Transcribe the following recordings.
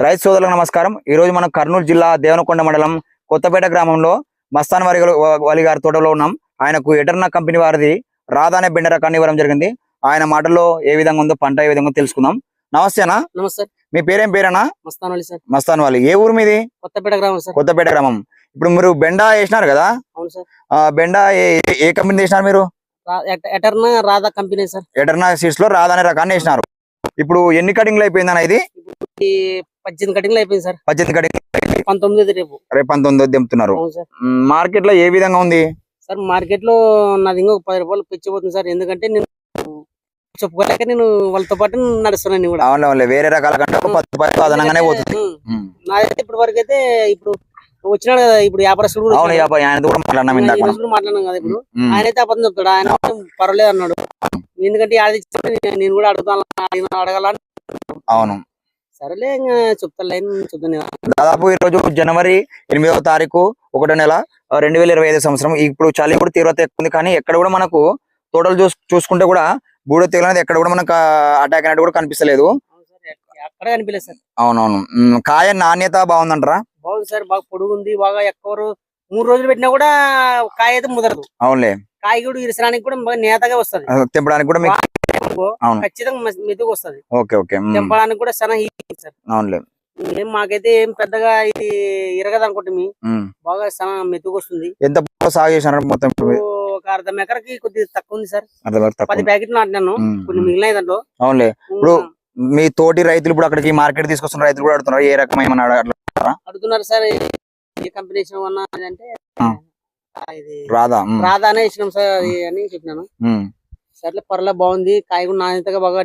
రైతు సోదరులకు నమస్కారం. ఈ రోజు మనం కర్నూలు జిల్లా దేవనకొండ మండలం కొత్తపేట గ్రామంలో మస్తాన్ వలి గారి తోటలో ఉన్నాం. ఆయనకు ఎటర్నా కంపెనీ వారిది రాధా అనే బెండ రకాన్ని ఇవ్వడం జరిగింది. ఆయన మాటల్లో ఏ విధంగా ఉందో పంట ఏ విధంగా తెలుసుకుందాం. నమస్తేనా? నమస్తే. మీ పేరేం పేరేనా? మస్తాన్ వలి సార్. మస్తాన్ వలి. ఏ ఊరు మీది? కొత్తపేట గ్రామం సార్. కొత్తపేట గ్రామం. ఇప్పుడు మీరు బెండ వేసినారు కదా? అవును సార్. బెండ ఏ కంపెనీ వేసినారు మీరు? ఎటర్నా రాధా కంపెనీ సార్. ఎటర్నా సీడ్స్ లో రాధా అనే రకాన్ని వేసినారు. ఇప్పుడు ఎన్ని కటింగ్లు అయిపోయిందన్న ఇది? 18 కటింగ్లు అయిపోయింది సార్. 18 కటింగ్. 19 రేపు 19 దింపుతున్నారు. మార్కెట్ లో ఏ విధంగా ఉంది సార్? మార్కెట్ లో నాది ఇంకో 10 రూపాయలు పెంచిపోతుంది సార్. ఎందుకంటే నేను చెప్పుకోలేక నేను వాళ్ళతో పాటు నడుస్తున్నాను కూడా. అవును, వేరే రకాల కంటే 10 రూపాయలు అదనంగానే పోతుంది. నాదైతే ఇప్పటి వరకు అయితే ఇప్పుడు వచ్చినాడు కదా, ఇప్పుడు వ్యాపారస్తుడు కూడా మాట్లాడినాం కదా. ఇప్పుడు ఆయన అయితే అబద్ధం చెప్తాడు. ఆయన పర్వాలేదు అన్నాడు. ఎందుకంటే నేను కూడా అడగాలని. అవును, సరేలే ఇంకా చెప్తాను. దాదాపు ఈ రోజు జనవరి 8వ తారీఖు 1వ నెల 2025 సంవత్సరం. ఇప్పుడు చలి కూడా తీవ్రత ఎక్కువ ఉంది. కానీ ఎక్కడ కూడా మనకు తోటలు చూసుకుంటే కూడా బూడిద తెగులు అనేది ఎక్కడ కూడా మనకు అటాక్ అనేది కూడా కనిపిస్తలేదు. అక్కడ కనిపించలేదు సార్. అవునవును. కాయ నాణ్యత బాగుందంటారా? బాగుంది సార్. బాగా పొడుగు ఉంది. బాగా ఎక్కువ 3 రోజులు పెట్టినా కూడా కాయ అయితే ముదరదు. అవునులే. కాయ కూడా ఇరసడానికి కూడా బాగా నేతగా వస్తుంది. తెంపడానికి కూడా ఖచ్చితంగా మెతుకు వస్తుంది. Okay okay. తెంపడానికి కూడా చాలా ఈజీ సార్. అవునులే. మాకైతే ఏం పెద్దగా ఇది ఇరగదు అనుకుంటే బాగా చాలా మెతుకు వస్తుంది. ఎంత సాగు చేసినారు మొత్తం? ఒక 1/2 ఎకరకి కొద్దిగా తక్కువ ఉంది సార్. 10 ప్యాకెట్లు నాటినాను. కొన్ని మిగిలినాయి దాంట్లో. అవునులే. ఇప్పుడు మీ తోటి రైతులు ఇప్పుడు అక్కడికి మార్కెట్ తీసుకొస్తున్న రైతులు కూడా అడుగుతున్నారు, ఏ రకమైన అడుగుతున్నారు సార్. ఏ కంపెనీ అంటే రాధా అనే ఇచ్చినాం సార్ అని చెప్పినాను. సర్లే పర్లే బాగుంది. కాయ కూడా నాణ్యతగా బాగా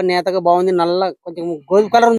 నేతగా బాగుంది. నల్ల కొంచెం గోధుమ కలర్